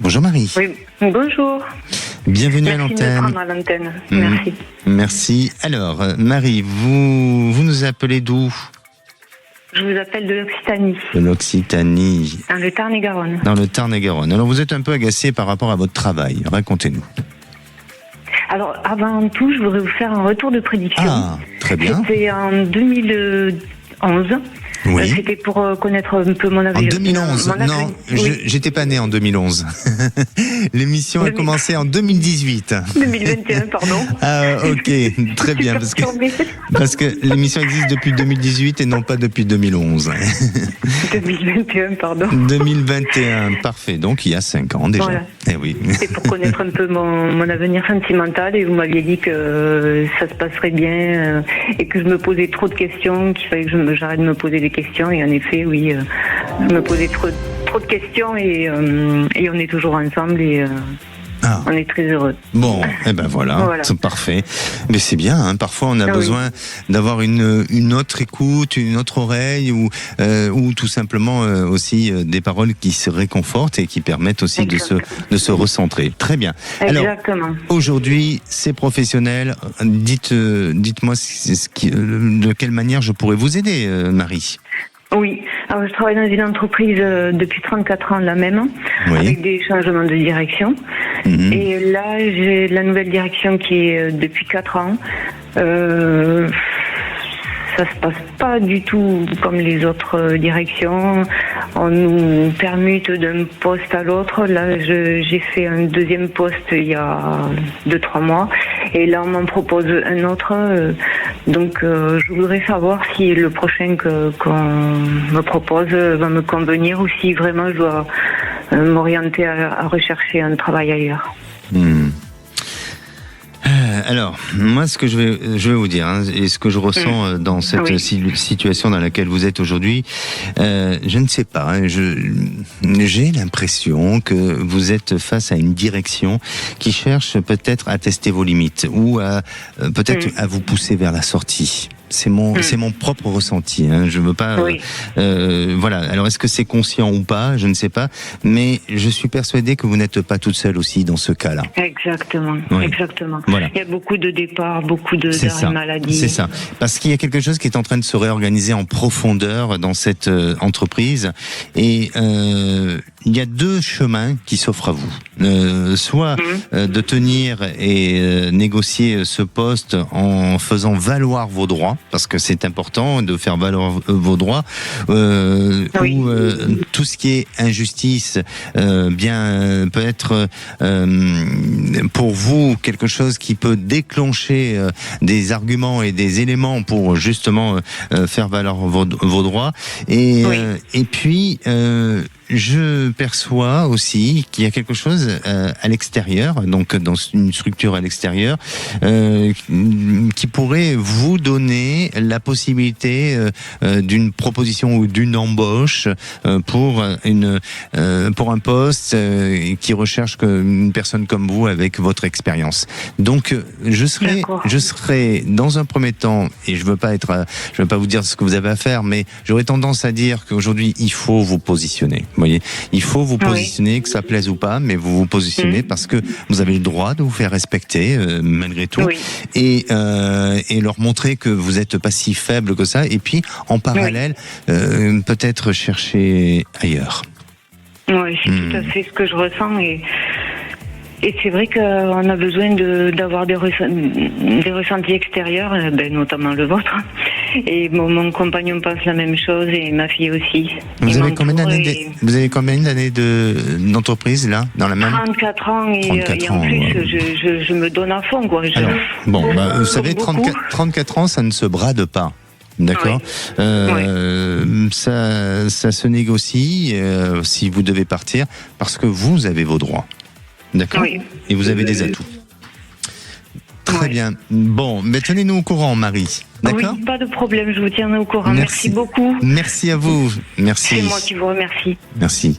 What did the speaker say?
Bonjour Marie. Oui, bonjour. Bienvenue à Merci de me l'antenne. prendre à l'antenne. Merci. Merci. Alors, Marie, vous nous appelez d'où? Je vous appelle de l'Occitanie, De l'Occitanie, dans le Tarn-et-Garonne. dans le Tarn-et-Garonne. Alors, vous êtes un peu agacée par rapport à votre travail. Racontez-nous. Alors, avant tout, je voudrais vous faire un retour de prédiction. Ah, très bien. C'était en 2011. Oui. C'était pour connaître un peu mon En avenir. 2011. Non, Oui. j'étais pas né en 2011. L'émission a 2000. commencé en 2018. 2021, pardon. Ah, ok, très bien, parce que l'émission existe depuis 2018 et non pas depuis 2011. 2021, pardon. 2021, parfait. Donc il y a 5 ans déjà. Voilà. Eh oui. C'est pour connaître un peu mon avenir sentimental et vous m'aviez dit que ça se passerait bien et que je me posais trop de questions, qu'il fallait que j'arrête de me poser des questions et en effet, oui, je me posais trop de questions et on est toujours ensemble et Ah. on est très heureux. Bon, eh ben voilà. C'est parfait. Mais c'est bien, hein, parfois on a besoin d'avoir une autre écoute, une autre oreille ou tout simplement aussi des paroles qui se réconfortent et qui permettent aussi de se recentrer. Très bien. Exactement. Alors, aujourd'hui, c'est professionnel. Dites-moi de quelle manière je pourrais vous aider, Marie. Oui, alors je travaille dans une entreprise depuis 34 ans, la même, avec des changements de direction. Et là, j'ai la nouvelle direction qui est depuis 4 ans. Ça se passe pas du tout comme les autres directions. On nous permute d'un poste à l'autre. Là, j'ai fait un deuxième poste il y a 2-3 mois. Et là, on m'en propose un autre. Donc, je voudrais savoir si le prochain qu'on me propose va me convenir ou si vraiment je dois m'orienter à rechercher un travail ailleurs. Alors, moi, ce que je vais vous dire, hein, et ce que je ressens dans cette situation dans laquelle vous êtes aujourd'hui, je ne sais pas. Hein, j'ai l'impression que vous êtes face à une direction qui cherche peut-être à tester vos limites ou peut-être à vous pousser vers la sortie. C'est mon propre ressenti. Hein. Je veux pas. Voilà. Alors, est-ce que c'est conscient ou pas? Je ne sais pas. Mais je suis persuadé que vous n'êtes pas toute seule aussi dans ce cas-là. Exactement. Oui. Exactement. Voilà. Il y a beaucoup de départs, beaucoup d'arrêts maladie. C'est ça. Parce qu'il y a quelque chose qui est en train de se réorganiser en profondeur dans cette entreprise. Et il y a 2 chemins qui s'offrent à vous. Soit de tenir et négocier ce poste en faisant valoir vos droits, parce que c'est important de faire valoir vos droits, ou tout ce qui est injustice peut être pour vous quelque chose qui peut déclencher des arguments et des éléments pour justement faire valoir vos droits. Et puis je perçois aussi qu'il y a quelque chose à l'extérieur, donc dans une structure à l'extérieur, qui pourrait vous donner la possibilité d'une proposition ou d'une embauche pour un poste qui recherche une personne comme vous avec votre expérience. Donc je serai dans un premier temps, et je veux pas vous dire ce que vous avez à faire, mais j'aurais tendance à dire qu'aujourd'hui il faut vous positionner. Vous voyez, il faut vous positionner, que ça plaise ou pas, mais vous vous positionnez parce que vous avez le droit de vous faire respecter malgré tout, et leur montrer que vous n'êtes pas si faible que ça. Et puis en parallèle, peut-être chercher ailleurs. Oui, c'est tout à fait ce que je ressens et c'est vrai qu'on a besoin d'avoir des ressentis extérieurs, notamment le vôtre. Et mon compagnon pense la même chose et ma fille aussi. Vous avez combien d'années d'entreprise là, dans la même 34 ans et en plus je me donne à fond quoi. Alors, vous savez, 34 ans, ça ne se brade pas. D'accord. Ça se négocie si vous devez partir parce que vous avez vos droits. D'accord. Et vous avez des atouts. Très bien. Bon, mais tenez-nous au courant, Marie. D'accord ? Oui, pas de problème, je vous tiendrai au courant. Merci beaucoup. Merci à vous. Merci. C'est moi qui vous remercie. Merci.